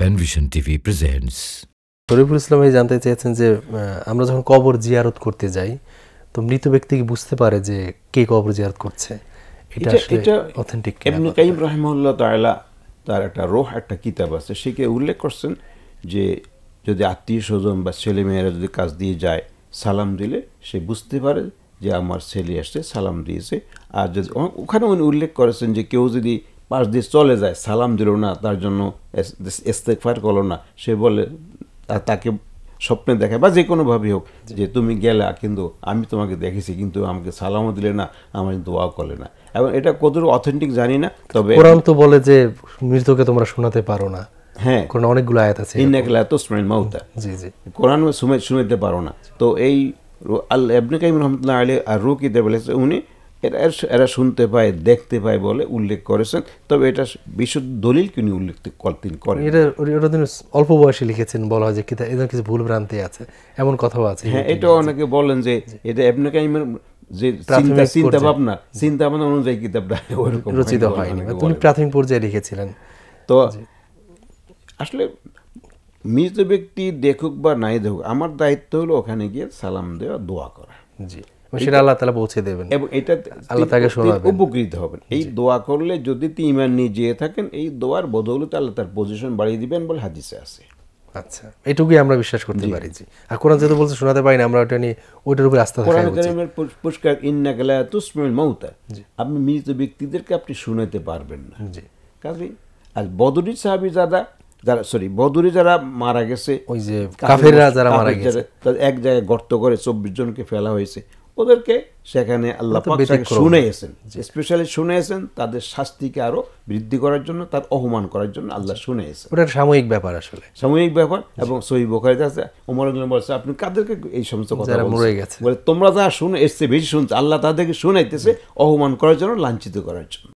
Penvision TV presents. Shariful Islam ভাই জানতে চেয়েছেন যে আমরা যখন কবর জিয়ারত করতে যাই তো মৃত ব্যক্তি কি বুঝতে পারে যে কে কবর জিয়ারত করছে? এটা অথেন্টিক। ইবনে কাইয়িম রাহিমাহুল্লাহ তাআলা তার একটা রূহ একটা কিতাব আছে, সেকে উল্লেখ করছেন যে যদি আত্মীয় স্বজন বা ছেলে মেয়েরা যদি কাজ দিয়ে যায়, সালাম দিলে সে বুঝতে পারে যে আমার ছেলে আসছে, সালাম দিয়েছে। আর যদি ওখানে উনি উল্লেখ করেছেন যে কেউ যদি পাশ দিয়ে চলে যায়, সালাম দিল না, তার জন্য ইস্তেগফার করলো না, সে বলে তাকে স্বপ্নে দেখায় বা যে কোনোভাবেই হোক যে তুমি গেলা কিন্তু আমি তোমাকে দেখেছি, কিন্তু আমাকে সালামও দিলে না, আমার দোয়াও করলে না। এবং এটা কতটুকু অথেন্টিক জানি না, তবে কোরআন তো বলে যে মৃতকে তোমরা শোনাতে পারো না। হ্যাঁ, কোরআন অনেকগুলো আয়াত আছে, ইন্নাকা লা তুসমিউল মাউতা। জি জি, কোরআন শুনাইতে পারো না। তো এই ইবনে কাইয়িম রাহমাতুল্লাহ আলাইহি আর রূহ কিতাব বলেছে উনি এরা শুনতে পায়, দেখতে পায় বলে উল্লেখ করেছেন। তবে এটা বিশুদ্ধ দলিল তিনি উল্লেখ করেন। এটা তিনি অল্প বয়সে লিখেছেন বলা হয় যে এদের কিছু ভুল ভ্রান্তি আছে, এমন কথাও আছে। হ্যাঁ, এটাও অনেকে বলেন যে এটা ইবনে কাইয়িমের যে চিন্তা ভাবনা অনুযায়ী কিতাবটা ওরকম রচিত হয়নি, তিনি প্রাথমিক পর্যায়ে লিখেছিলেন। তো আসলে মৃত ব্যক্তি দেখুক বা নাই দেখুক, আমার দায়িত্ব হলো ওখানে গিয়ে সালাম দেওয়া, দোয়া করা। জি, সেটা আল্লাহ তাআলা পৌঁছে দেবেন এবং এটা আল্লাহ তাকে শোনাবেন, উপকৃত হবেন। এই দোয়া করলে যদি তিনি ঈমান নিয়ে যেয়ে থাকেন, এই দোয়ার বদৌলতে আল্লাহ তার পজিশন বাড়িয়ে দিবেন বলে হাদিসে আছে। আচ্ছা, এটুকুই আমরা বিশ্বাস করতে পারি। জি, আর কোরআন যেহেতু বলছে শোনাতে পারি না, আমরা ওটা নিয়ে ওইটার উপরে আস্থা রাখা উচিত। কোরআনের পুরস্কার ইন্নাকা লা তুসমিউল মাউতা, আপনি মৃত ব্যক্তিদেরকে আপনি শোনাতে পারবেন না। জি, কাজেই আর বদরী সাহাবী বদরী যারা মারা গেছে, ওই যে কাফেররা যারা মারা গেছে, এক জায়গায় গর্ত করে 24 জনকে ফেলা হয়েছে, ওদেরকে সেখানে আল্লাহ পাক শুনেছেন, স্পেশালি শুনেছেন তাদের শাস্তিকে আরো বৃদ্ধি করার জন্য, তার অপমান করার জন্য আল্লাহ শুনেছেন। ওটা সাময়িক ব্যাপার, আসলে সাময়িক ব্যাপার। এবং সহিহ বুখারীতে আছে ওমর রাদিয়াল্লাহু বলছে আপনি কাদেরকে এই সমস্ত কথা বলছেন? বলে তোমরা যা শুনে এসছে বেশি শুনছে, আল্লাহ তাদেরকে শুনাইতেছে অপমান করার জন্য, লাঞ্ছিত করার জন্য।